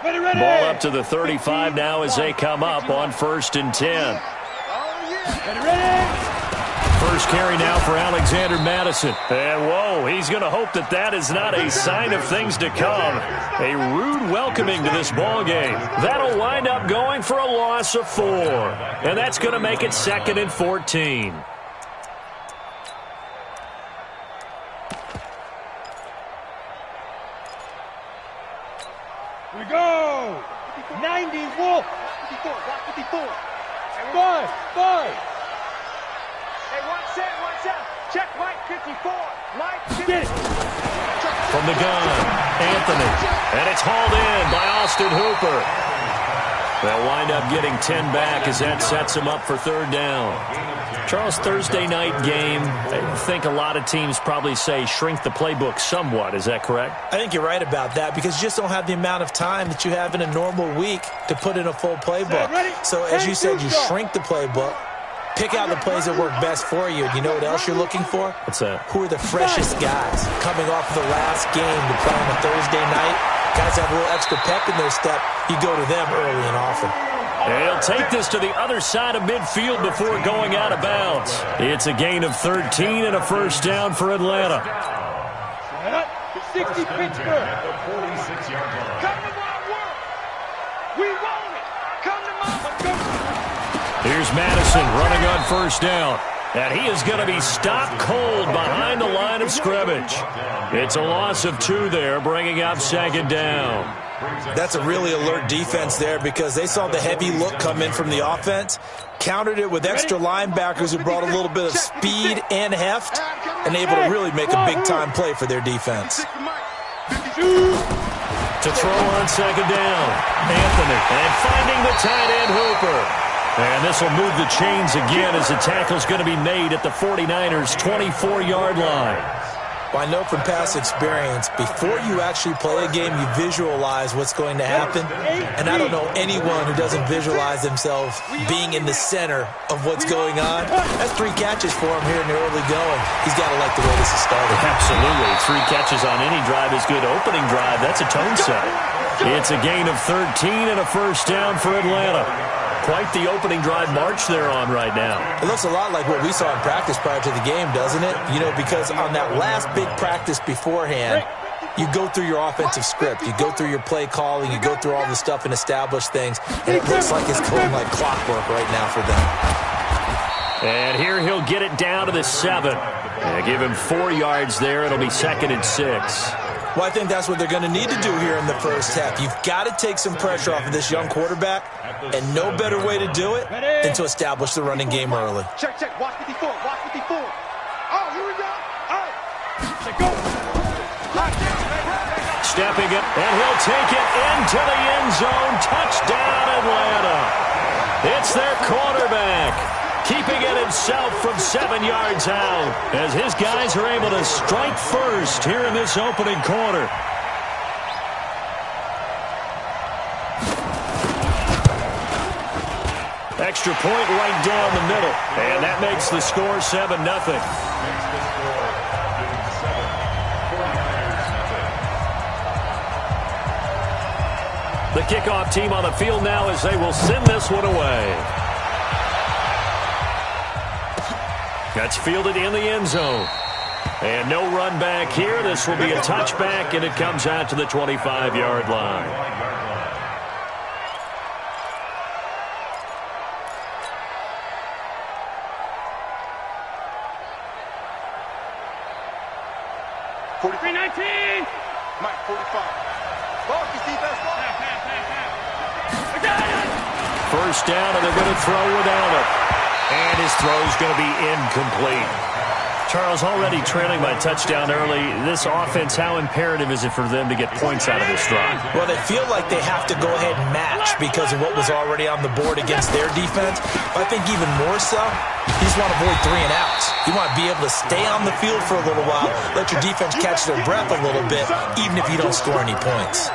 Ball up to the 35 now as they come up on 1st and 10. First carry now for Alexander Madison. And, whoa, he's going to hope that that is not a sign of things to come. A rude welcoming to this ball game. That'll wind up going for a loss of 4. And that's going to make it 2nd and 14. We go! 90 Wolf! 54, 54. 5. Hey, one set. Check Mike 54. Mike 54. From the gun, Anthony. And it's hauled in by Austin Hooper. They'll wind up getting 10 back as that sets them up for 3rd down. Charles, Thursday night game, I think a lot of teams probably say shrink the playbook somewhat. Is that correct? I think you're right about that because you just don't have the amount of time that you have in a normal week to put in a full playbook. So as you said, you shrink the playbook, pick out the plays that work best for you. And you know what else you're looking for? What's that? Who are the freshest guys coming off the last game to play on a Thursday night? Guys have a little extra pep in their step. You go to them early and often. He'll take this to the other side of midfield before going out of bounds. It's a gain of 13 and a 1st down for Atlanta. 60 Pittsburgh. Come to my work. We want it. Come to my. Here's Madison running on 1st down. And he is going to be stopped cold behind the line of scrimmage. It's a loss of 2 there, bringing up 2nd down. That's a really alert defense there because they saw the heavy look come in from the offense, countered it with extra linebackers who brought a little bit of speed and heft, and able to really make a big-time play for their defense. To throw on 2nd down, Anthony, and finding the tight end Hooper. And this will move the chains again as the tackle's going to be made at the 49ers' 24-yard line. Well, I know from past experience, before you actually play a game, you visualize what's going to happen. And I don't know anyone who doesn't visualize themselves being in the center of what's going on. That's 3 catches for him here in the early going. He's got to like the way this is started. Absolutely. 3 catches on any drive is good. Opening drive, that's a tone setter. It's a gain of 13 and a 1st down for Atlanta. Quite the opening drive march they're on right now. It looks a lot like what we saw in practice prior to the game, doesn't it? You know, because on that last big practice beforehand, you go through your offensive script. You go through your play calling. You go through all the stuff and establish things. And it looks like it's going like clockwork right now for them. And here he'll get it down to the 7. And give him 4 yards there. It'll be 2nd and 6. Well, I think that's what they're going to need to do here in the first half. You've got to take some pressure off of this young quarterback, and no better way to do it than to establish the running game early. Check. Watch 54. Oh, here we go. All right. Go. Stepping it, and he'll take it into the end zone. Touchdown, Atlanta. It's their quarterback, keeping it himself from 7 yards out as his guys are able to strike first here in this opening quarter. Extra point right down the middle, and that makes the score 7-0. The kickoff team on the field now as they will send this one away. That's fielded in the end zone. And no run back here. This will be a touchback, and it comes out to the 25-yard line. Mike, 45. Ball, you see best ball. First down, and they're going to throw without it. And his throw's going to be incomplete. Charles, already trailing by touchdown early. This offense, how imperative is it for them to get points out of this drive? Well, they feel like they have to go ahead and match because of what was already on the board against their defense. But I think even more so, you just want to avoid 3 and outs. You want to be able to stay on the field for a little while, let your defense catch their breath a little bit, even if you don't score any points.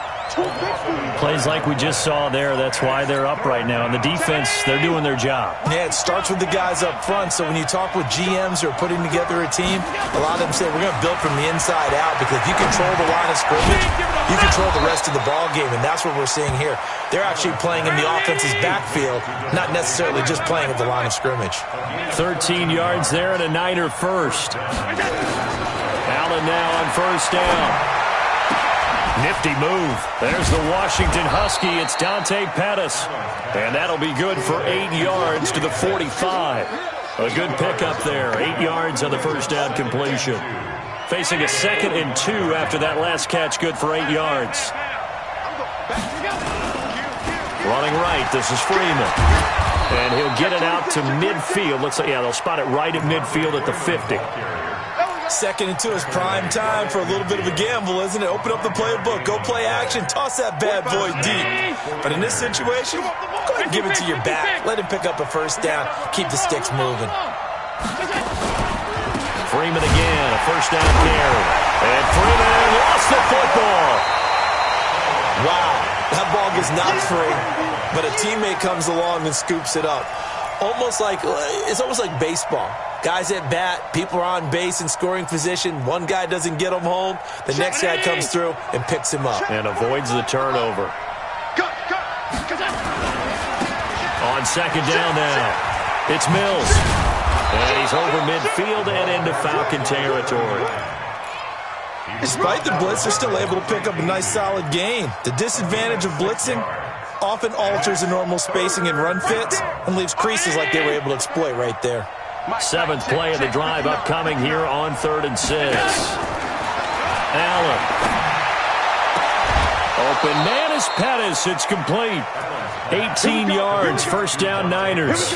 Plays like we just saw there, that's why they're up right now. And the defense, they're doing their job. Yeah, it starts with the guys up front. So when you talk with GMs who are putting together a team, a lot of them say we're going to build from the inside out, because if you control the line of scrimmage, you control the rest of the ball game, and that's what we're seeing here. They're actually playing in the offense's backfield, not necessarily just playing at the line of scrimmage. 13 yards there and a Niner first. Allen now on first down. Nifty move. There's the Washington Husky. It's Dante Pettis. And that'll be good for 8 yards to the 45. A good pickup there. 8 yards on the first down completion. Facing a 2nd and 2 after that last catch. Good for 8 yards. Running right. This is Freeman. And he'll get it out to midfield. Looks like, yeah, they'll spot it right at midfield at the 50. 2nd and 2 is prime time for a little bit of a gamble, isn't it? Open up the playbook, go play action, toss that bad boy deep. But in this situation, go ahead and give it to your back. Let him pick up a first down. Keep the sticks moving. Freeman again, a first down carry. And Freeman lost the football. Wow, that ball gets knocked free, but a teammate comes along and scoops it up. It's almost like baseball. Guys at bat, people are on base in scoring position. One guy doesn't get him home. The next guy comes through and picks him up. And avoids the turnover. On second down now, it's Mills. And he's over midfield and into Falcon territory. Despite the blitz, they're still able to pick up a nice solid gain. The disadvantage of blitzing often alters the normal spacing and run fits and leaves creases like they were able to exploit right there. 7th play of the drive upcoming here on 3rd and 6. Allen. Open man is Pettis. It's complete. 18 yards. First down Niners.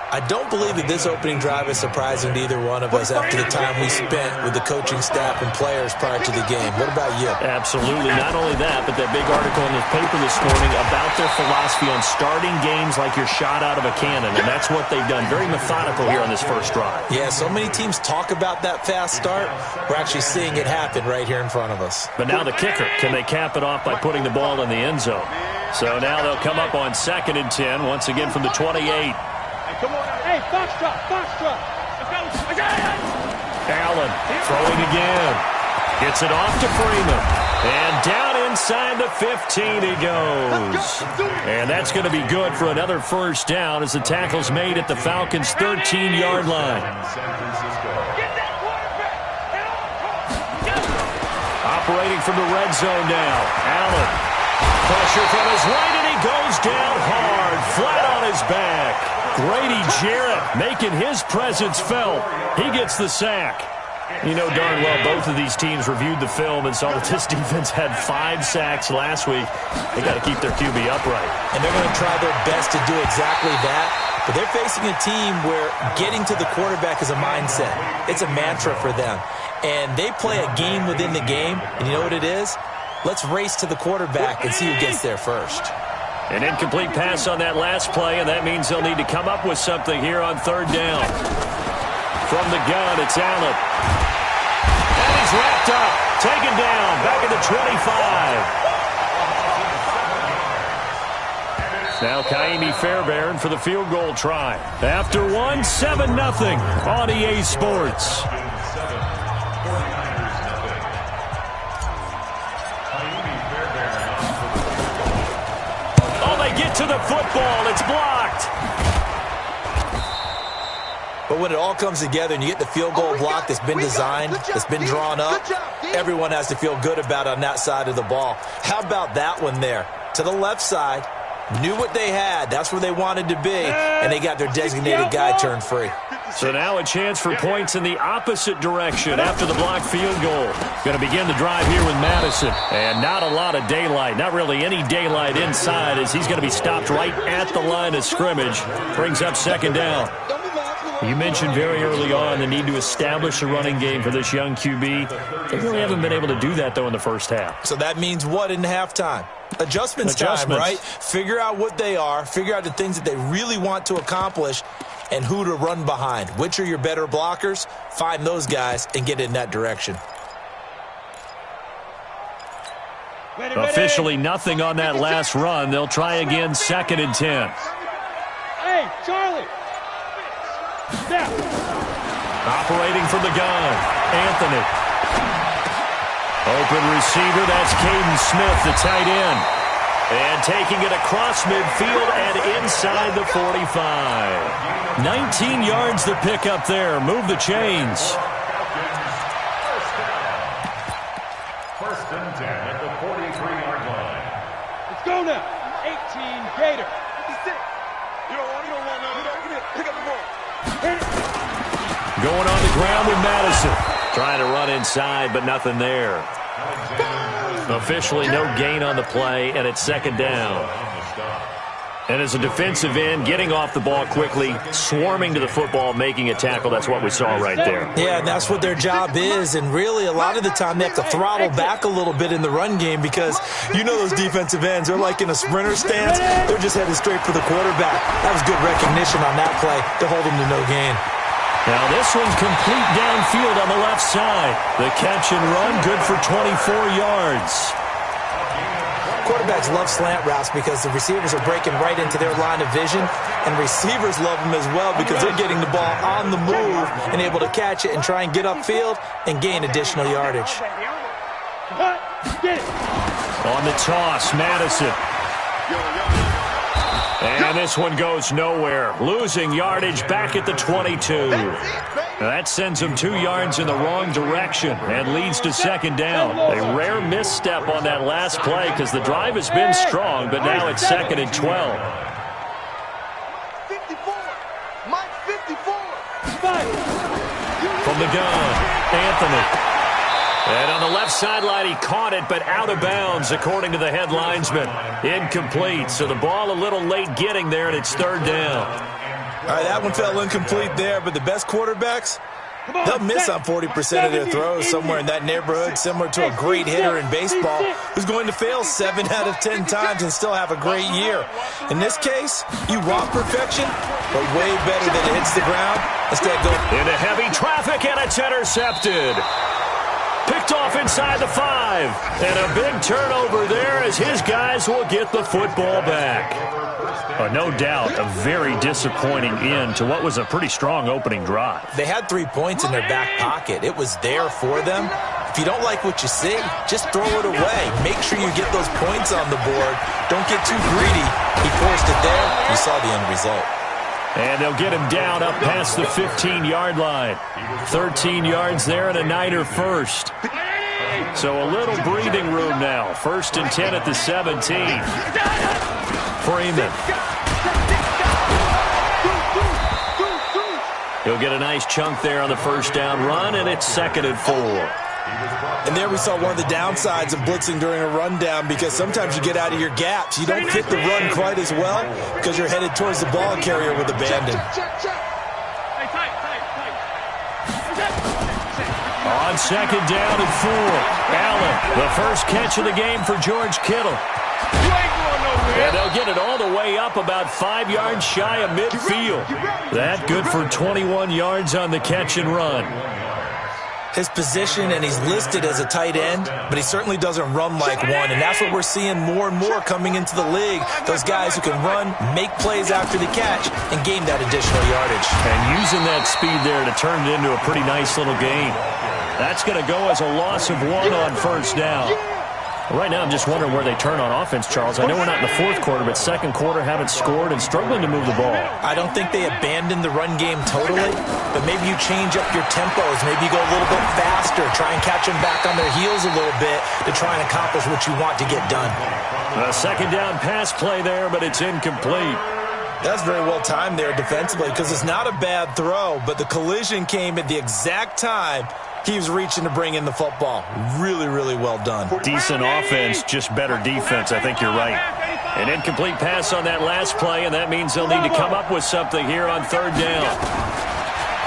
I don't believe that this opening drive is surprising to either one of us after the time we spent with the coaching staff and players prior to the game. What about you? Absolutely. Not only that, but that big article in the paper this morning about their philosophy on starting games like you're shot out of a cannon, and that's what they've done. Very methodical here on this first drive. Yeah, so many teams talk about that fast start. We're actually seeing it happen right here in front of us. But now the kicker. Can they cap it off by putting the ball in the end zone? So now they'll come up on 2nd and 10, once again from the 28. Come on, hey, foxtrot, foxtrot. Allen throwing again. Gets it off to Freeman. And down inside the 15 he goes. And that's going to be good for another first down as the tackle's made at the Falcons' 13-yard line. Operating from the red zone now. Allen. Pressure from his right, and he goes down hard, flat on his back. Grady Jarrett making his presence felt. He gets the sack. You know darn well both of these teams reviewed the film and saw that this defense had 5 sacks last week. They got to keep their QB upright. And they're going to try their best to do exactly that. But they're facing a team where getting to the quarterback is a mindset. It's a mantra for them. And they play a game within the game. And you know what it is? Let's race to the quarterback and see who gets there first. An incomplete pass on that last play, and that means they'll need to come up with something here on 3rd down. From the gun, it's Allen. And he's wrapped up, taken down, back at the 25. Now Kaimi Fairbairn for the field goal try. After one, 7-0 on EA Sports. Get to the football. It's blocked. But when it all comes together and you get the field goal block that's been designed, that's been drawn up, everyone has to feel good about it on that side of the ball. How about that one there? To the left side, knew what they had. That's where they wanted to be, and they got their designated guy turned free. So now a chance for points in the opposite direction after the blocked field goal. Going to begin the drive here with Madison. And not a lot of daylight, not really any daylight inside as he's going to be stopped right at the line of scrimmage. Brings up 2nd down. You mentioned very early on the need to establish a running game for this young QB. They really haven't been able to do that, though, in the first half. So that means what in halftime? Adjustments time, right? Figure out what they are, figure out the things that they really want to accomplish, and who to run behind. Which are your better blockers? Find those guys and get in that direction. Officially nothing on that last run. They'll try again, 2nd and 10. Hey, Charlie. Snap. Operating from the gun, Anthony. Open receiver, that's Caden Smith, the tight end. And taking it across midfield and inside the 45. 19 yards to pick up there. Move the chains. First and 10 at the 43-yard line. Let's go now. 18 Gator. You don't want none. Pick up the ball. Hit it. Going on the ground with Madison. Trying to run inside, but nothing there. Officially no gain on the play, and it's 2nd down. And as a defensive end, getting off the ball quickly, swarming to the football, making a tackle, that's what we saw right there. Yeah, and that's what their job is, and really a lot of the time they have to throttle back a little bit in the run game because you know those defensive ends, they're like in a sprinter stance, they're just headed straight for the quarterback. That was good recognition on that play to hold them to no gain. Now this one's complete downfield on the left side. The catch and run, good for 24 yards. Quarterbacks love slant routes because the receivers are breaking right into their line of vision, and receivers love them as well because they're getting the ball on the move and able to catch it and try and get upfield and gain additional yardage. On the toss, Madison. And this one goes nowhere. Losing yardage back at the 22. That sends them 2 yards in the wrong direction and leads to 2nd down. A rare misstep on that last play because the drive has been strong, but now it's 2nd and 12. 54. Mike 54. From the gun, Anthony. And on the left sideline, he caught it, but out of bounds, according to the head linesman. Incomplete, so the ball a little late getting there, and it's 3rd down. All right, that one fell incomplete there, but the best quarterbacks, they'll miss on 40% of their throws somewhere in that neighborhood, similar to a great hitter in baseball who's going to fail 7 out of 10 times and still have a great year. In this case, you want perfection, but way better than it hits the ground. Instead, go into heavy traffic, and it's intercepted. Picked off inside the 5. And a big turnover there as his guys will get the football back. No doubt a very disappointing end to what was a pretty strong opening drive. They had 3 points in their back pocket. It was there for them. If you don't like what you see, just throw it away. Make sure you get those points on the board. Don't get too greedy. He forced it there. You saw the end result. And they'll get him down up past the 15-yard line. 13 yards there and a Niner first. So a little breathing room now. 1st and 10 at the 17. Freeman. He'll get a nice chunk there on the 1st down run, and it's 2nd and 4. And there we saw one of the downsides of blitzing during a rundown because sometimes you get out of your gaps. You don't fit the run quite as well because you're headed towards the ball carrier with abandon. On 2nd down and 4, Allen, the first catch of the game for George Kittle. And they'll get it all the way up about 5 yards shy of midfield. That good for 21 yards on the catch and run. His position, and he's listed as a tight end, but he certainly doesn't run like one, and that's what we're seeing more and more coming into the league. Those guys who can run, make plays after the catch, and gain that additional yardage. And using that speed there to turn it into a pretty nice little gain. That's going to go as a loss of 1 on 1st down. Right now, I'm just wondering where they turn on offense, Charles. I know we're not in the 4th quarter, but 2nd quarter haven't scored and struggling to move the ball. I don't think they abandoned the run game totally, but maybe you change up your tempos. Maybe you go a little bit faster, try and catch them back on their heels a little bit to try and accomplish what you want to get done. A 2nd down pass play there, but it's incomplete. That's very well timed there defensively because it's not a bad throw, but the collision came at the exact time he was reaching to bring in the football. Really, really well done. Decent offense, just better defense. I think you're right. An incomplete pass on that last play, and that means they'll need to come up with something here on 3rd down.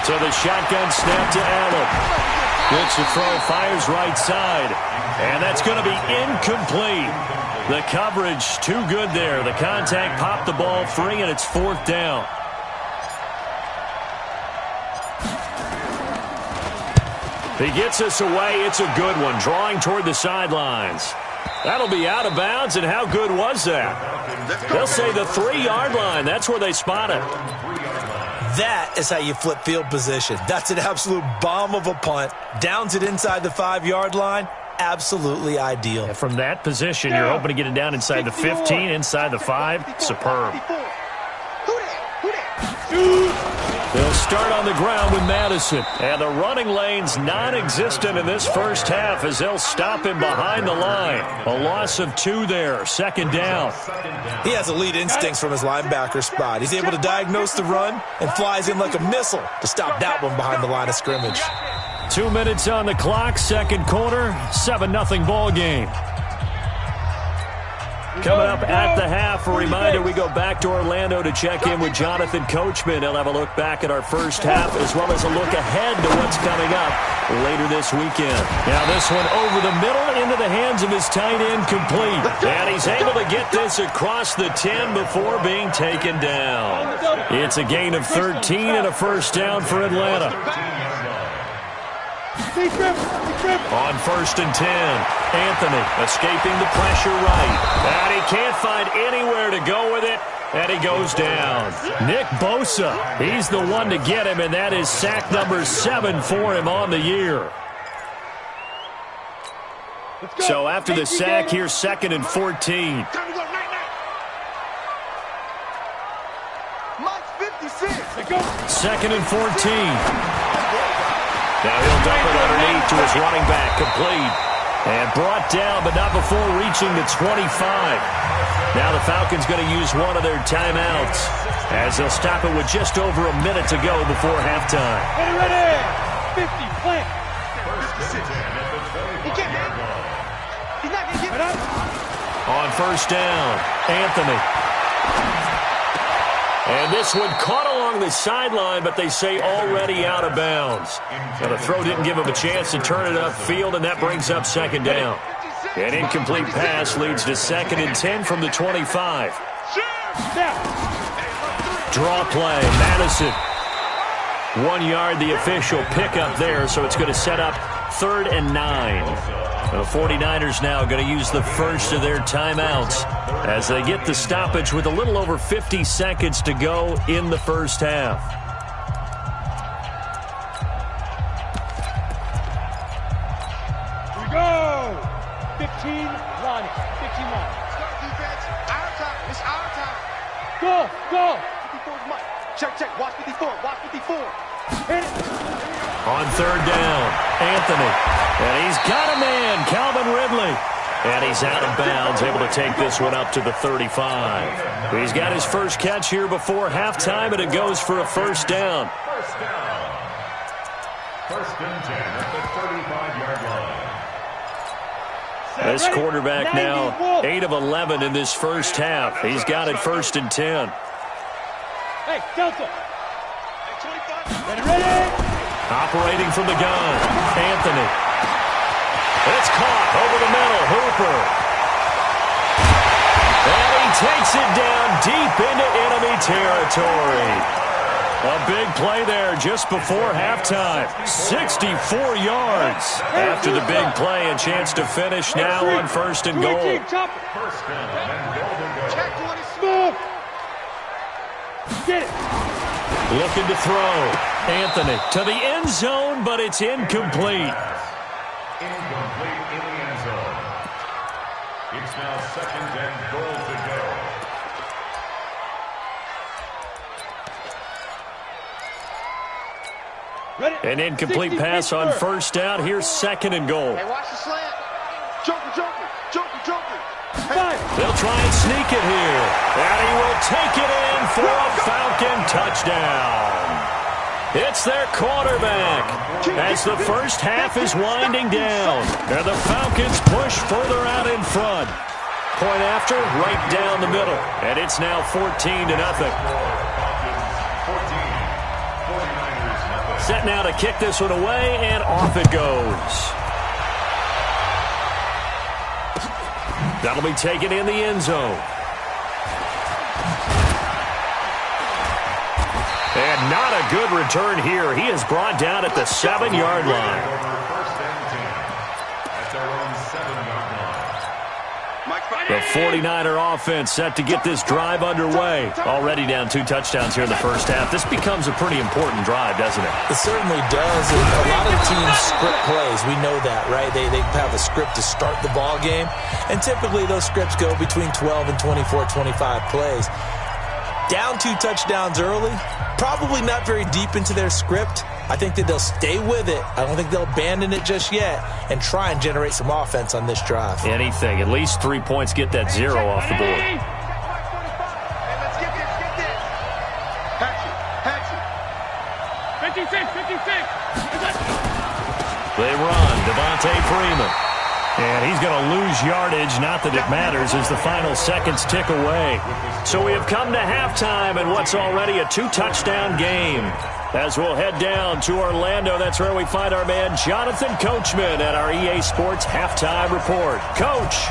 So the shotgun snap to Allen. Looks to throw, fires right side. And that's going to be incomplete. The coverage too good there. The contact popped the ball free, and it's 4th down. He gets us away. It's a good one, drawing toward the sidelines. That'll be out of bounds, and how good was that? They'll say the 3-yard line. That's where they spot it. That is how you flip field position. That's an absolute bomb of a punt. Downs it inside the 5-yard line. Absolutely ideal. And from that position, you're hoping to get it down inside the 15, inside the 5. Superb. They'll start on the ground with Madison. And the running lane's non-existent in this first half as they'll stop him behind the line. A loss of 2 there, 2nd down. He has elite instincts from his linebacker spot. He's able to diagnose the run and flies in like a missile to stop that one behind the line of scrimmage. 2 minutes on the clock, 2nd quarter, 7-0 ball game. Coming up at the half, a reminder, we go back to Orlando to check in with Jonathan Coachman. He'll have a look back at our first half as well as a look ahead to what's coming up later this weekend. Now this one over the middle into the hands of his tight end, complete. And he's able to get this across the 10 before being taken down. It's a gain of 13 and a first down for Atlanta. On 1st and 10, Anthony escaping the pressure right. And he can't find anywhere to go with it, and he goes down. Nick Bosa, he's the one to get him, and that is sack number 7 for him on the year. So after the sack, here's 2nd and 14. 2nd and 14. Now he'll dump it underneath to his running back, complete. And brought down, but not before reaching the 25. Now the Falcons going to use one of their timeouts as they'll stop it with just over a minute to go before halftime. Ready, 50, plant. On 1st down, Anthony. And this one caught along the sideline, but they say already out of bounds. Now the throw didn't give him a chance to turn it upfield, and that brings up 2nd down. An incomplete pass leads to 2nd and 10 from the 25. Draw play, Madison. 1 yard, the official pickup there, so it's going to set up 3rd and 9. The 49ers now going to use the first of their timeouts as they get the stoppage with a little over 50 seconds to go in the first half. Here we go. 15 line. 15 line. Start defense. Our time. It's our time. Go, go. 54 is mine. Check. Watch 54. Watch 54. Hit it. On 3rd down, Anthony. And he's got a man, Calvin Ridley. And he's out of bounds, able to take this one up to the 35. He's got his first catch here before halftime, and it goes for a first down. 1st and 10 at the 35-yard line. This quarterback now 8 of 11 in this first half. He's got it 1st and 10. Hey, Delta. Ready. Operating from the gun, Anthony. It's caught over the middle, Hooper. And he takes it down deep into enemy territory. A big play there just before halftime. 64 yards after the big play. A chance to finish now on 1st and goal. 1st down and goal to go. Get it. Looking to throw. Anthony to the end zone, but it's incomplete. Incomplete in the end zone. It's now 2nd and goal to go. Ready. An incomplete pass on 1st down. Here's 2nd and goal. Hey, watch the slant. Joker. They'll try and sneak it here. And he will take it in for a Falcon touchdown. It's their quarterback as the first half is winding down. And the Falcons push further out in front. Point after, right down the middle. And it's now 14-0. Set now to kick this one away, and off it goes. That'll be taken in the end zone. And not a good return here. He is brought down at the 7-yard line. 7-yard line. The 49er offense set to get this drive underway. Already down 2 touchdowns here in the first half. This becomes a pretty important drive, doesn't it? It certainly does. A lot of teams script plays. We know that, right? They have a script to start the ball game. And typically those scripts go between 12 and 24, 25 plays. Down 2 touchdowns early, probably not very deep into their script. I think that they'll stay with it. I don't think they'll abandon it just yet and try and generate some offense on this drive. Anything. At least 3 points, get that 0 off the board. Hey, let's get this, get this. Patch it. 56. They run. Devontae Freeman. And he's going to lose yardage. Not that it matters as the final seconds tick away. So we have come to halftime in what's already a 2-touchdown game. As we'll head down to Orlando, that's where we find our man Jonathan Coachman at our EA Sports Halftime Report. Coach.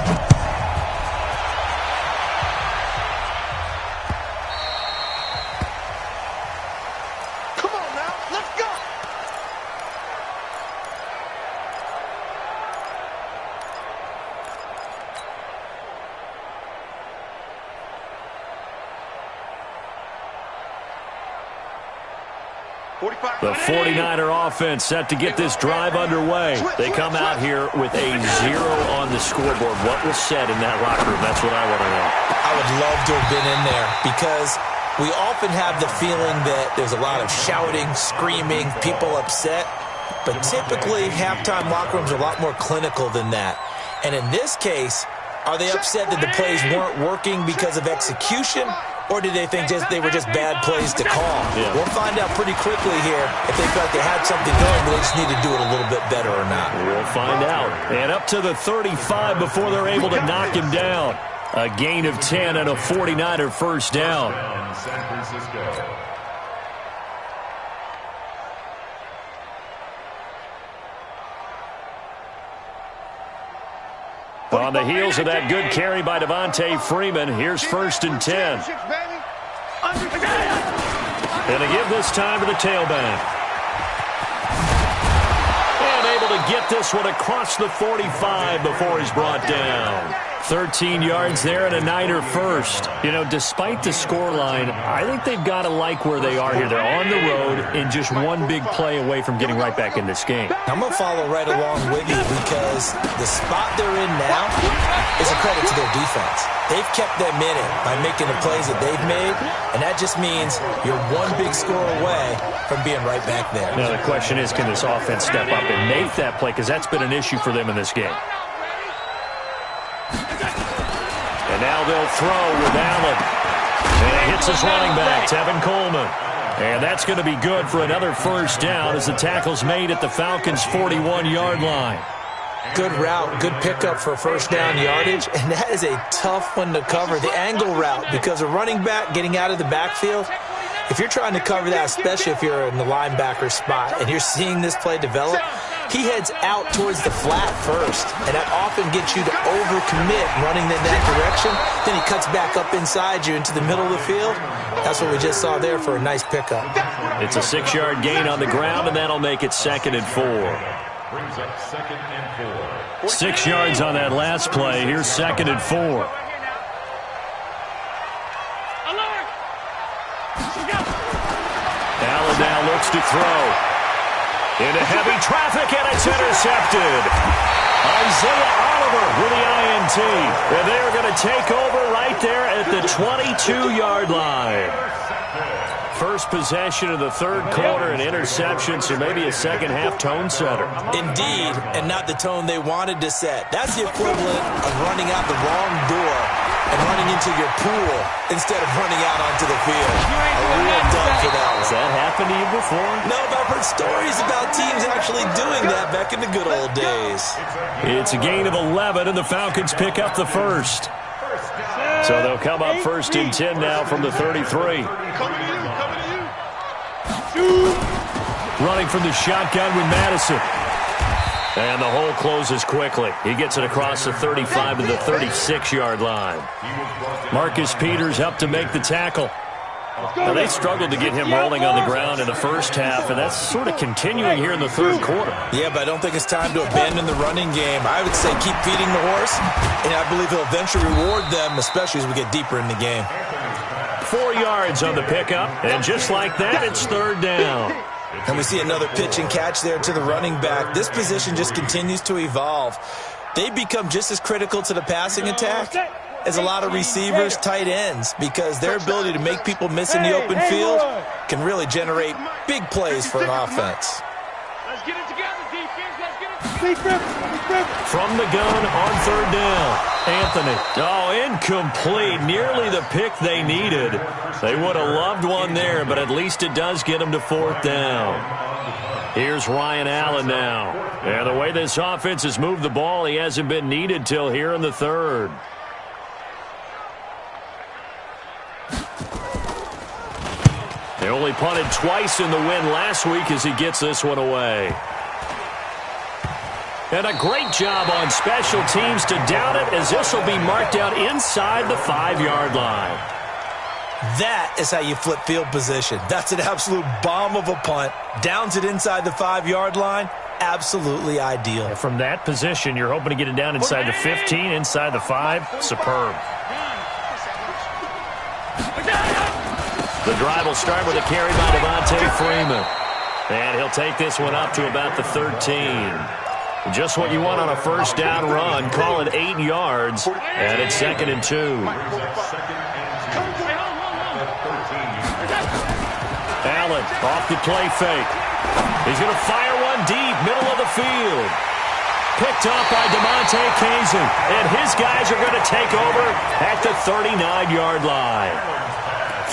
Come on now, let's go. The 49er offense set to get this drive underway. They come out here with a 0 on the scoreboard. What was said in that locker room? That's what I want to know. I would love to have been in there because we often have the feeling that there's a lot of shouting, screaming, people upset. But typically, halftime locker rooms are a lot more clinical than that. And in this case, are they upset that the plays weren't working because of execution? Or did they think they were just bad plays to call? Yeah. We'll find out pretty quickly here if they felt they had something going, but they just need to do it a little bit better or not. We'll find out. And up to the 35 before they're able to knock him down. A gain of 10 and a 49er first down. San Francisco. On the heels of that good carry by Devontae Freeman, here's 1st and 10. And to give this time to the tailback. And able to get this one across the 45 before he's brought down. 13 yards there and a Niner first. You know, despite the scoreline, I think they've got to like where they are here. They're on the road and just one big play away from getting right back in this game. I'm going to follow right along with you because the spot they're in now is a credit to their defense. They've kept them in it by making the plays that they've made, and that just means you're one big score away from being right back there. Now the question is, can this offense step up and make that play? Because that's been an issue for them in this game. And now they'll throw with Allen. And he hits his running back, Tevin Coleman. And that's going to be good for another first down as the tackle's made at the Falcons' 41-yard line. Good route, good pickup for first down yardage, and that is a tough one to cover, the angle route, because a running back getting out of the backfield, if you're trying to cover that, especially if you're in the linebacker spot and you're seeing this play develop, he heads out towards the flat first, and that often gets you to overcommit running in that direction. Then he cuts back up inside you into the middle of the field. That's what we just saw there for a nice pickup. It's a 6-yard gain on the ground, and that'll make it 2nd and 4. Brings up 2nd and 4. 6 yards on that last play. Here's 2nd and 4. Allen now looks to throw. Into heavy traffic, and it's intercepted. Isaiah Oliver with the INT. And they're going to take over right there at the 22-yard line. First possession of the third quarter, an interception, so maybe a second-half tone setter. Indeed, and not the tone they wanted to set. That's the equivalent of running out the wrong door and running into your pool instead of running out onto the field. A real dub for that one. Has that happened to you before? No, but I've heard stories about teams actually doing that back in the good old days. It's a gain of 11, and the Falcons pick up the first. So they'll come up 1st and 10 now from the 33. Running from the shotgun with Madison. And the hole closes quickly. He gets it across the 35 to the 36-yard line. Marcus Peters up to make the tackle. Now, they struggled to get him rolling on the ground in the first half, and that's sort of continuing here in the third quarter. Yeah, but I don't think it's time to abandon the running game. I would say keep feeding the horse, and I believe he'll eventually reward them, especially as we get deeper in the game. 4 yards on the pickup, and just like that, it's third down. And we see another pitch and catch there to the running back. This position just continues to evolve. They become just as critical to the passing attack as a lot of receivers, tight ends, because their ability to make people miss in the open field can really generate big plays for an offense. Let's get it together, defense. Let's get it. From the gun on third down, Anthony. Oh, incomplete. Nearly the pick they needed. They would have loved one there, but at least it does get them to fourth down. Here's Ryan Allen now. And the way this offense has moved the ball, he hasn't been needed till here in the third. They only punted twice in the win last week as he gets this one away. And a great job on special teams to down it, as this will be marked out inside the 5-yard line. That is how you flip field position. That's an absolute bomb of a punt. Downs it inside the 5-yard line. Absolutely ideal. And from that position, you're hoping to get it down inside the 15, inside the 5. Superb. The drive will start with a carry by Devontae Freeman. And he'll take this one up to about the 13. Just what you want on a first down run. Call it 8 yards. And it's 2nd and 2. Allen off the play fake. He's going to fire one deep, middle of the field. Picked up by DeMonte Kazin. And his guys are going to take over at the 39-yard line.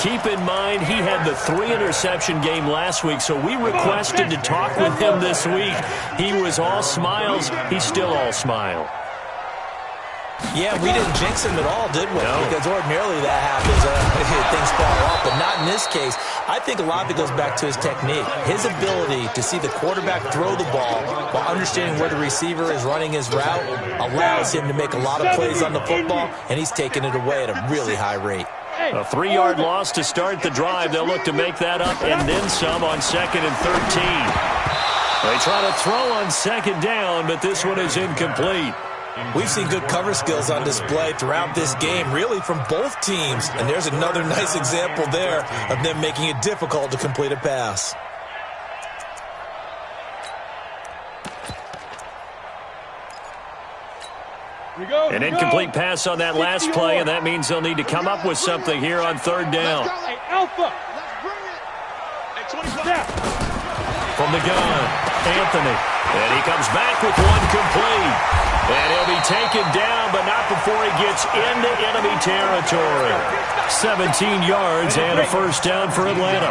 Keep in mind, he had the 3-interception game last week, so we requested to talk with him this week. He was all smiles. He's still all smile. Yeah, we didn't jinx him at all, did we? No. Because ordinarily that happens. Things fall off, but not in this case. I think a lot of it goes back to his technique. His ability to see the quarterback throw the ball while understanding where the receiver is running his route allows him to make a lot of plays on the football, and he's taking it away at a really high rate. A 3-yard loss to start the drive. They'll look to make that up and then some on 2nd and 13. They try to throw on 2nd down, but this one is incomplete. We've seen good cover skills on display throughout this game, really from both teams. And there's another nice example there of them making it difficult to complete a pass. An incomplete pass on that last play, and that means they'll need to come up with something here on third down. Hey, Alpha. From the gun, Anthony. And he comes back with one complete. And he'll be taken down, but not before he gets into enemy territory. 17 yards and a first down for Atlanta.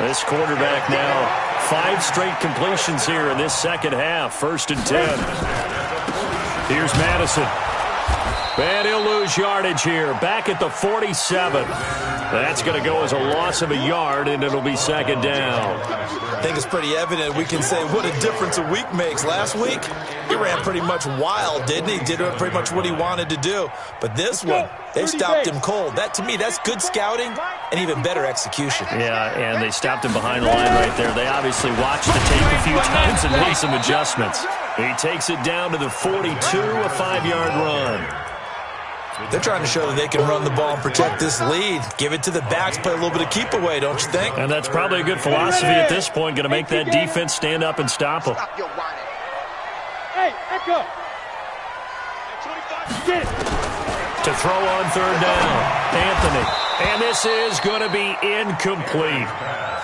This quarterback now, 5 straight completions here in this second half. 1st and 10. Here's Madison. And he'll lose yardage here. Back at the 47. That's going to go as a loss of a yard, and it'll be 2nd down. I think it's pretty evident. We can say what a difference a week makes. Last week, he ran pretty much wild, didn't he? Did pretty much what he wanted to do. But this one, they stopped him cold. That, to me, that's good scouting and even better execution. Yeah, and they stopped him behind the line right there. They obviously watched the tape a few times and made some adjustments. He takes it down to the 42, a 5-yard run. They're trying to show that they can run the ball and protect this lead. Give it to the backs, play a little bit of keep away, don't you think? And that's probably a good philosophy at this point, going to make that defense stand up and stop them. Hey, Echo. To throw on third down, Anthony. And this is going to be incomplete.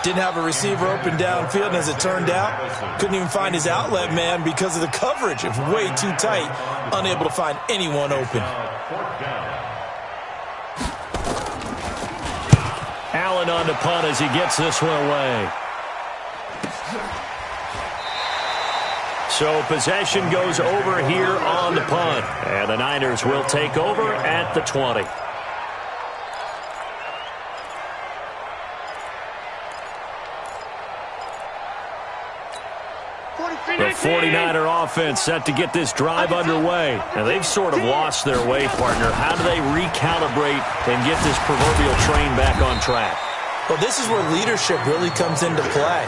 Didn't have a receiver open downfield, and as it turned out, couldn't even find his outlet man because of the coverage. It was way too tight, unable to find anyone open. Allen on the punt as he gets this one away. So possession goes over here on the punt. And the Niners will take over at the 20. The 49er offense set to get this drive underway. And they've sort of lost their way, partner. How do they recalibrate and get this proverbial train back on track? Well, this is where leadership really comes into play.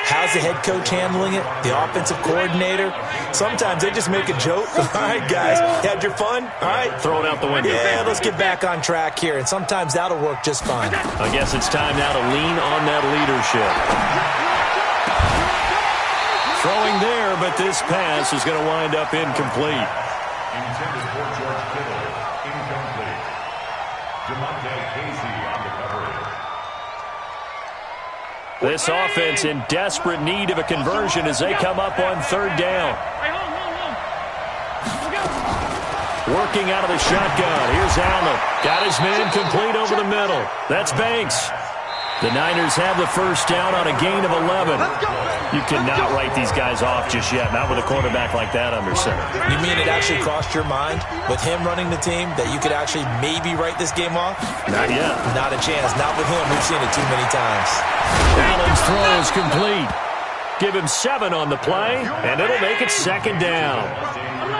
How's the head coach handling it? The offensive coordinator? Sometimes they just make a joke. All right, guys, you had your fun? All right. Throw it out the window. Yeah, let's get back on track here. And sometimes that'll work just fine. I guess it's time now to lean on that leadership. Throwing there, but this pass is going to wind up incomplete. Intended for George Kittle. Incomplete. Jamonte Casey on the coverage. This offense in desperate need of a conversion as they come up on third down. Working out of the shotgun. Here's Allen. Got his man complete over the middle. That's Banks. The Niners have the first down on a gain of 11. You cannot write these guys off just yet, not with a quarterback like that under center. You mean it actually crossed your mind with him running the team that you could actually maybe write this game off? Not yet. Not a chance. Not with him. We've seen it too many times. Allen's throw is complete. Give him 7 on the play, and it'll make it second down.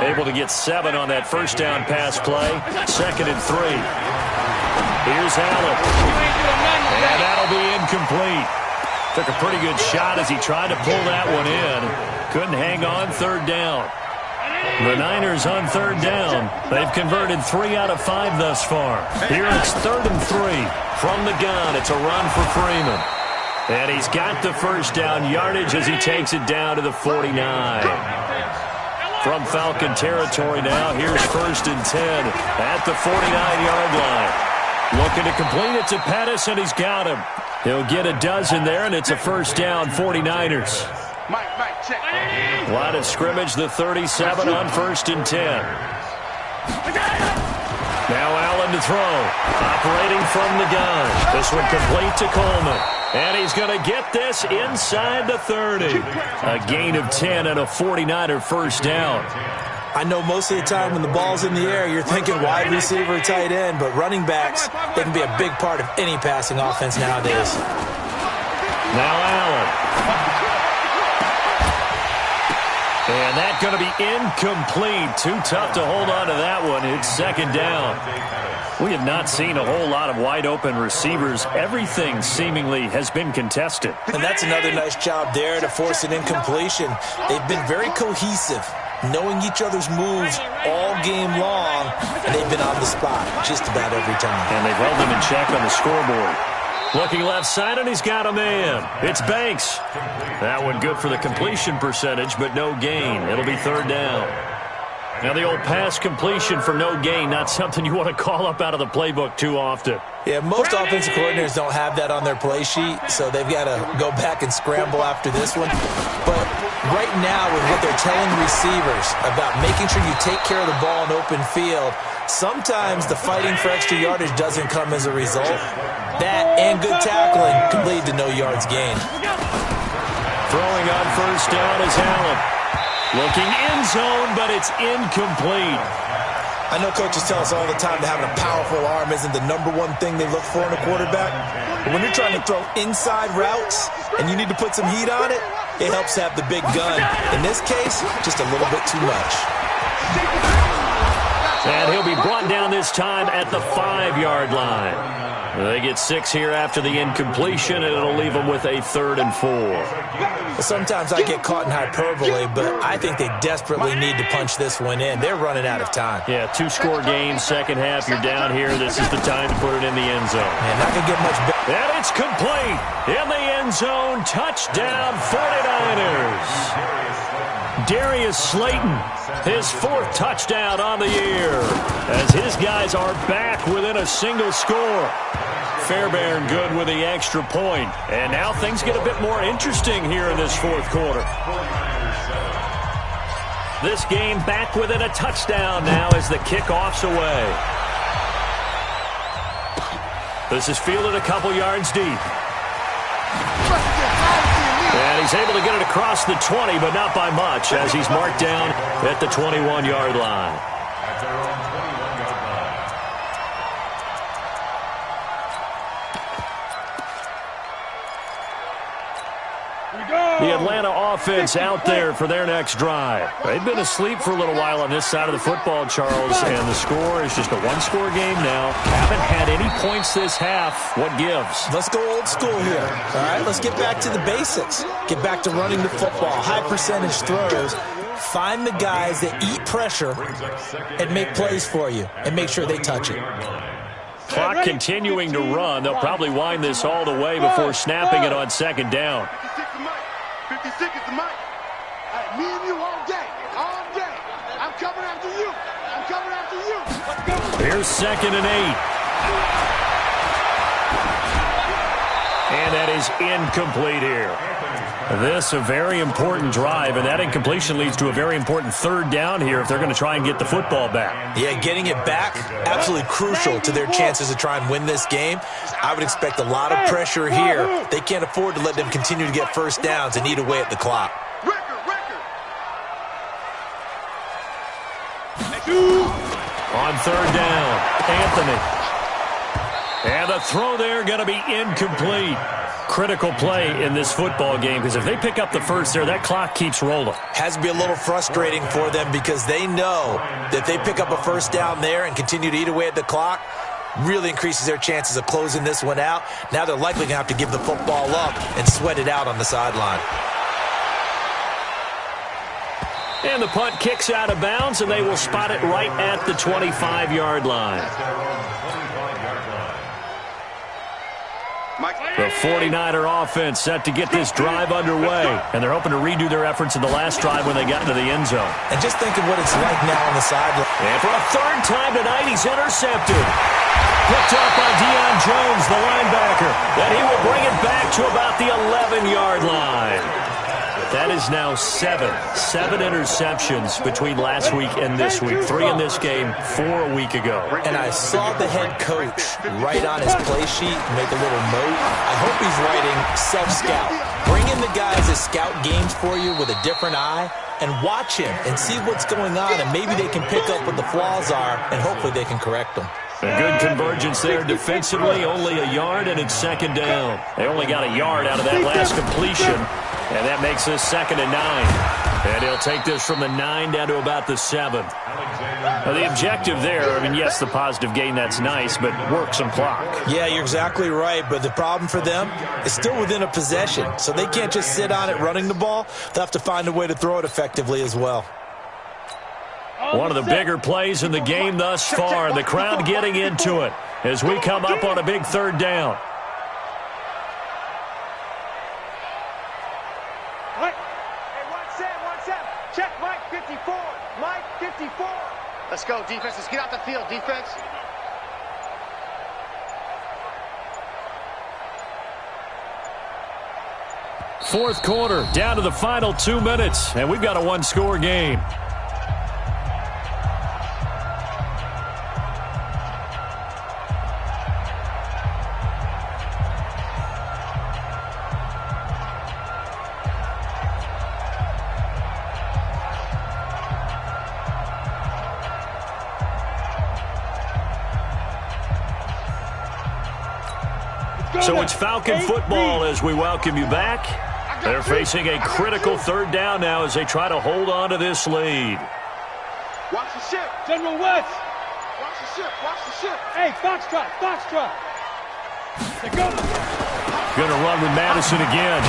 Able to get 7 on that first down pass play. 2nd and 3. Here's Allen. And that'll be incomplete. Took a pretty good shot as he tried to pull that one in. Couldn't hang on third down. The Niners on third down. They've converted 3 out of 5 thus far. Here it's 3rd and 3. From the gun, it's a run for Freeman. And he's got the first down yardage as he takes it down to the 49. From Falcon territory now, here's 1st and 10 at the 49-yard line. Looking to complete it to Pettis, and he's got him. He'll get a dozen there, and it's a first down, 49ers. Line of scrimmage, the 37 on 1st and 10. Now Allen to throw. Operating from the gun. This one complete to Coleman. And he's going to get this inside the 30. A gain of 10 and a 49er first down. I know most of the time when the ball's in the air, you're thinking wide receiver, tight end, but running backs, they can be a big part of any passing offense nowadays. Now Allen. And that's going to be incomplete. Too tough to hold on to that one. It's second down. We have not seen a whole lot of wide-open receivers. Everything seemingly has been contested. And that's another nice job there to force an incompletion. They've been very cohesive, knowing each other's moves all game long, and they've been on the spot just about every time. And they've held them in check on the scoreboard. Looking left side, and he's got a man. It's Banks. That one good for the completion percentage, but no gain. It'll be third down. Now the old pass completion for no gain, not something you want to call up out of the playbook too often. Yeah, most offensive coordinators don't have that on their play sheet, so they've got to go back and scramble after this one. But right now, with what they're telling receivers about making sure you take care of the ball in open field, sometimes the fighting for extra yardage doesn't come as a result. That and good tackling can lead to no yards gained. Throwing on first down is Allen. Looking in zone, but it's incomplete. I know coaches tell us all the time that having a powerful arm isn't the #1 thing they look for in a quarterback. But when you're trying to throw inside routes and you need to put some heat on it, it helps to have the big gun. In this case, just a little bit too much. And he'll be brought down this time at the 5-yard line. They get 6 here after the incompletion, and it'll leave them with a 3rd and 4. Sometimes I get caught in hyperbole, but I think they desperately need to punch this one in. They're running out of time. Yeah, 2-score game, second half. You're down here. This is the time to put it in the end zone. Man, not going to get much better. And it's complete. In the end zone, touchdown 49ers. Darius Slayton, his 4th touchdown on the year, as his guys are back within a single score. Fairbairn good with the extra point. And now things get a bit more interesting here in this 4th quarter. This game back within a touchdown now as the kickoff's away. This is fielded a couple yards deep. And he's able to get it across the 20, but not by much, as he's marked down at the 21-yard line. The Atlanta offense out there for their next drive. They've been asleep for a little while on this side of the football, Charles, and the score is just a one-score game now. Haven't had any points this half. What gives? Let's go old school here. All right, let's get back to the basics. Get back to running the football, high percentage throws. Find the guys that eat pressure and make plays for you and make sure they touch it. Clock continuing to run. They'll probably wind this all the way before snapping it on second down. 56 is the mic. Hey, me and you all day. All day. I'm coming after you. I'm coming after you. Let's go. Here's 2nd and 8. And that is incomplete here. This a very important drive, and that incompletion leads to a very important third down here if they're going to try and get the football back. Yeah, getting it back, absolutely crucial to their chances to try and win this game. I would expect a lot of pressure here. They can't afford to let them continue to get first downs and eat away at the clock. On third down, Anthony. And the throw there going to be incomplete. Critical play in this football game because if they pick up the first there, that clock keeps rolling. Has to be a little frustrating for them because they know that if they pick up a first down there and continue to eat away at the clock, really increases their chances of closing this one out. Now they're likely going to have to give the football up and sweat it out on the sideline. And the punt kicks out of bounds, and they will spot it right at the 25-yard line. The 49er offense set to get this drive underway, and they're hoping to redo their efforts in the last drive when they got into the end zone. And just think of what it's like now on the sideline. And for a third time tonight, he's intercepted. Picked up by Deion Jones, the linebacker, and he will bring it back to about the 11-yard line. That is now 7 interceptions between last week and this week. 3 in this game, 4 a week ago. And I saw the head coach write on his play sheet, make a little note. I hope he's writing self-scout. Bring in the guys that scout games for you with a different eye and watch him and see what's going on, and maybe they can pick up what the flaws are, and hopefully they can correct them. A good convergence there defensively, only a yard, and it's second down. They only got a yard out of that last completion, and that makes this 2nd and 9. And he'll take this from the 9 down to about the 7. Now, the objective there, I mean, yes, the positive gain, that's nice, but work some clock. Yeah, you're exactly right, but the problem for them is still within a possession, so they can't just sit on it running the ball. They'll have to find a way to throw it effectively as well. One of the bigger plays in the game thus far, and the crowd getting into it as we come up on a big third down. Check Mike 54. Mike 54. Let's go, defense. Let's get out the field, defense. Fourth quarter, down to the final 2 minutes, and we've got a one-score game. So it's Falcon football as we welcome you back. They're facing a critical third down now as they try to hold on to this lead. Watch the ship. General West. Watch the ship. Watch the ship. Hey, Foxtrot. Foxtrot. Let's go. Going to run with Madison again.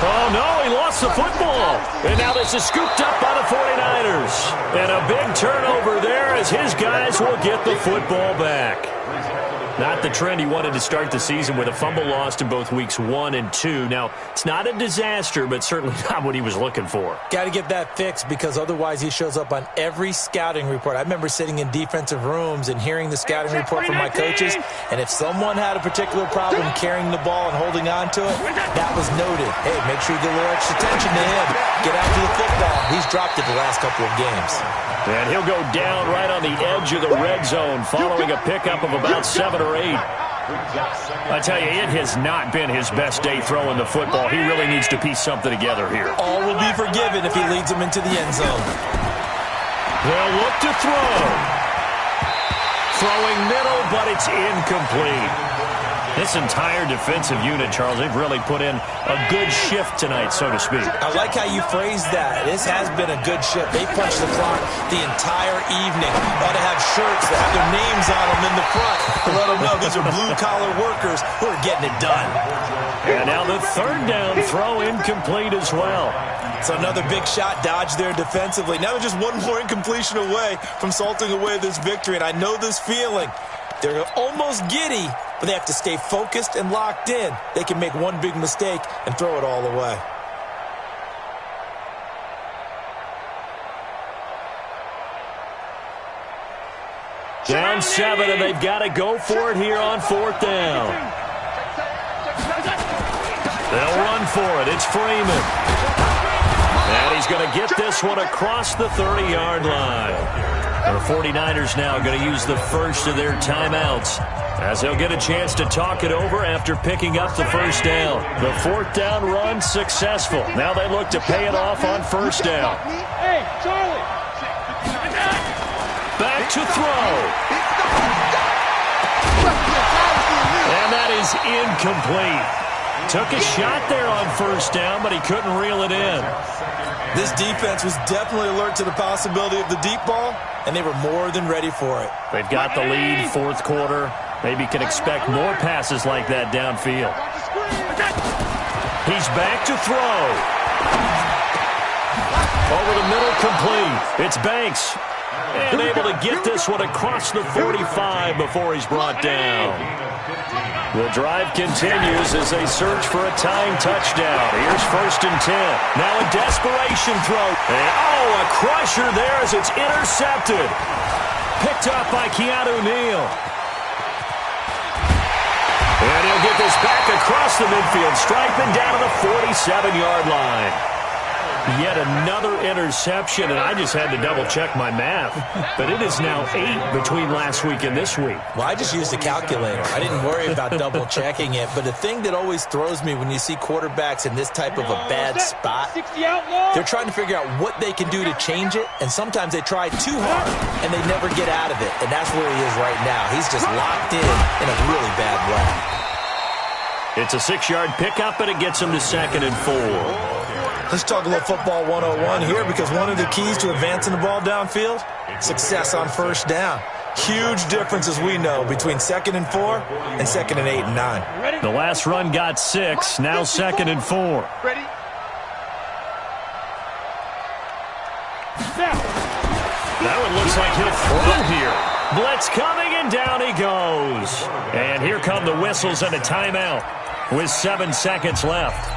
Oh, no, he lost the football. And now this is scooped up by the 49ers. And a big turnover there as his guys will get the football back. Not the trend he wanted to start the season with a fumble lost in both weeks 1 and 2. Now, it's not a disaster, but certainly not what he was looking for. Got to get that fixed because otherwise he shows up on every scouting report. I remember sitting in defensive rooms and hearing the scouting report from my coaches, and if someone had a particular problem carrying the ball and holding on to it, that was noted. Hey, make sure you get a little extra attention to him. Get after the football. He's dropped it the last couple of games. And he'll go down right on the edge of the red zone following a pickup of about 7 or 8. I tell you, it has not been his best day throwing the football. He really needs to piece something together here. All will be forgiven if he leads them into the end zone. They'll look to throw. Throwing middle, but it's incomplete. This entire defensive unit, Charles, they've really put in a good shift tonight, so to speak. I like how you phrased that. This has been a good shift. They punched the clock the entire evening. Ought to have shirts that have their names on them in the front to let them know these are blue-collar workers who are getting it done. And now the third down throw incomplete as well. So another big shot dodged there defensively. Now they're just one more incompletion away from salting away this victory. And I know this feeling. They're almost giddy, but they have to stay focused and locked in. They can make one big mistake and throw it all away. Down 7, and they've got to go for it here on 4th down. They'll run for it. It's Freeman. And he's going to get this one across the 30-yard line. The 49ers now going to use the first of their timeouts as they'll get a chance to talk it over after picking up the first down. The 4th down run successful. Now they look to pay it off on 1st down. Hey, Charlie. Back to throw. And that is incomplete. Took a shot there on 1st down, but he couldn't reel it in. This defense was definitely alert to the possibility of the deep ball, and they were more than ready for it. They've got the lead, 4th quarter. Maybe can expect more passes like that downfield. He's back to throw. Over the middle, complete. It's Banks. And able to get this one across the 45 before he's brought down. The drive continues as they search for a tying touchdown. Here's 1st and 10. Now a desperation throw. And, a crusher there as it's intercepted. Picked up by Keanu Neal. And he'll get this back across the midfield, striping down to the 47-yard line. Yet another interception, and I just had to double-check my math. But it is now 8 between last week and this week. Well, I just used a calculator. I didn't worry about double-checking it. But the thing that always throws me when you see quarterbacks in this type of a bad spot, they're trying to figure out what they can do to change it, and sometimes they try too hard, and they never get out of it. And that's where he is right now. He's just locked in a really bad way. It's a 6-yard pickup, and it gets him to 2nd and 4. Let's talk a little football 101 here, because one of the keys to advancing the ball downfield, success on 1st down. Huge difference, as we know, between 2nd and 4 and 2nd and 8 and 9. The last run got 6, now 2nd and 4. Ready? That one looks like he'll throw here. Blitz coming, and down he goes. And here come the whistles and a timeout with 7 seconds left.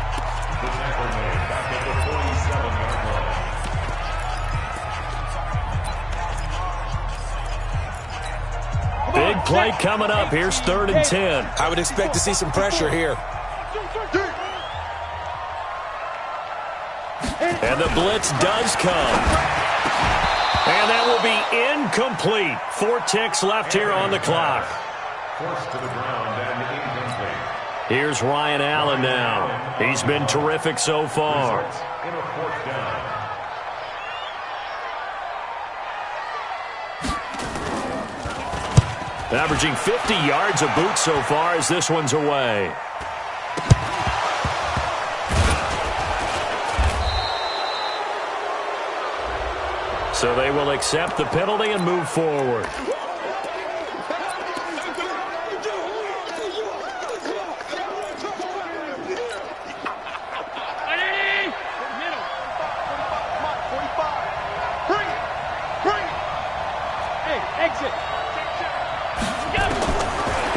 Big play coming up. Here's 3rd and 10. I would expect to see some pressure here. And the blitz does come. And that will be incomplete. 4 ticks left here on the clock. Forced to the ground and incomplete. Here's Ryan Allen now. He's been terrific so far. In a 4th down. Averaging 50 yards a boot so far as this one's away. So they will accept the penalty and move forward.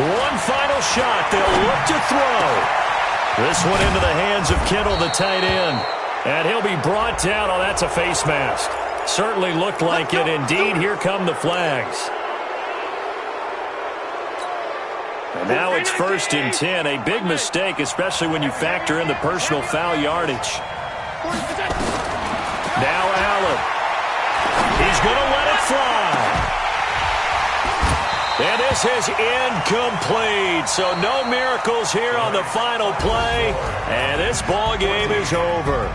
One final shot. They'll look to throw. This one into the hands of Kittle, the tight end. And he'll be brought down. Oh, that's a face mask. Certainly looked like it. Indeed, here come the flags. And now it's 1st and 10. A big mistake, especially when you factor in the personal foul yardage. Now Allen. He's going to let it fly. And this is incomplete. So no miracles here on the final play. And this ball game is over.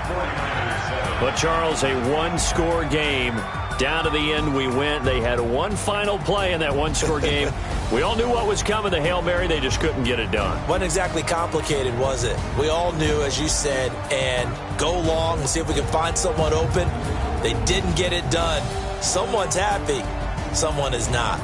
But, Charles, a one-score game. Down to the end we went. They had one final play in that one-score game. We all knew what was coming, the Hail Mary. They just couldn't get it done. Wasn't exactly complicated, was it? We all knew, as you said, and go long and see if we can find someone open. They didn't get it done. Someone's happy. Someone is not.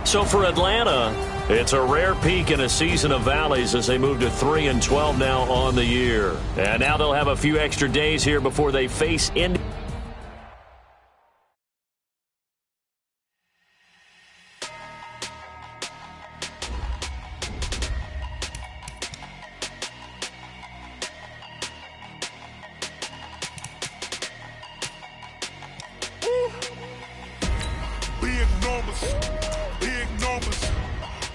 So for Atlanta, it's a rare peak in a season of valleys as they move to 3-12 now on the year. And now they'll have a few extra days here before they face Indy. Big numbers,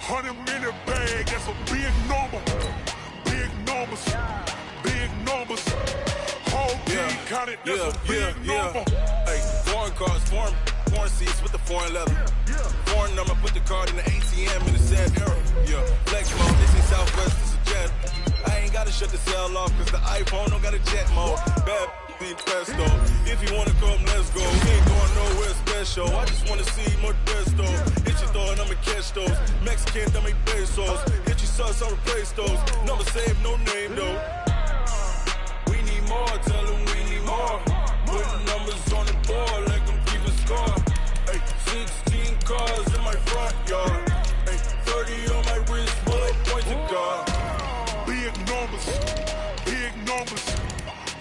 100-minute bag, that's a big number. Big numbers, whole team counted, that's a big number. Hey, foreign cars, foreign seats with the foreign leather. Foreign number, put the card in the ATM in the sad era. Yeah, flex mode, this ain't Southwest, this a jet. I ain't gotta shut the cell off, cause the iPhone don't got a jet mode. Bad being presto. If you wanna come, let's go. We ain't going nowhere special. I just wanna see more desto. Hit your thought, I'ma catch those. Mexican, that make pesos. Hit your sus, I'll replace those. Number saved, no name though. We need more, tell them we need more. Putting numbers on the board like I'm keeping score. Hey, 16 cars in my front yard. Hey, 30 on my wrist, bullet point to God. Big numbers,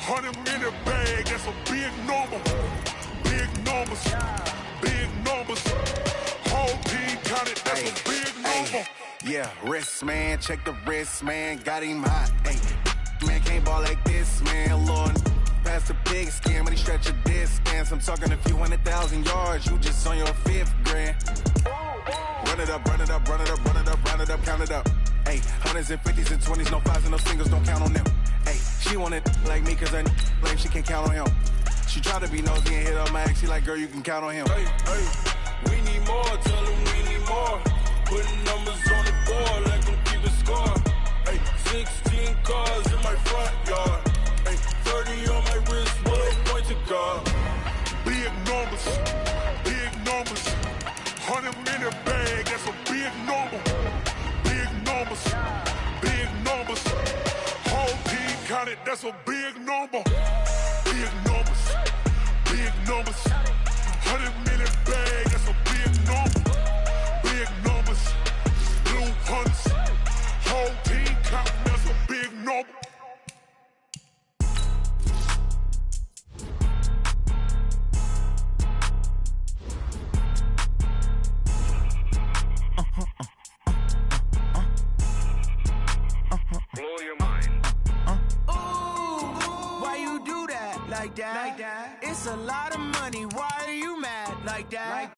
100-minute bag, that's a big number. Big numbers, whole team counted, that's a big number. Yeah, wrist man, check the wrist man, got him hot. Hey, man can't ball like this, man. Lord, past the pig skin, but he stretch a distance. I'm talking a few 100,000 yards, you just on your 5th grand. Run it up, count it up. Hey, hundreds and 50s and 20s, no 5s and no singles, don't count on them. Hey, she want it like me, cause her blame she can't count on him. She try to be nosy and hit up my ex, she like, girl, you can count on him. Hey, we need more, tell them we need more. Putting numbers on the board like I'm keeping score. Hey, 16 cars in my front yard. Hey, 30 on my wrist, bullet point to God. Big numbers, 100-minute bag, that's a big number. Big numbers, whole team counted, that's a big number. Big numbers, 100-minute bag, that's a big number. Big numbers, blue hunts, whole team counting, that's a big number. Blow your mind. Why you do that like that? It's a lot of money. Why are you mad like that?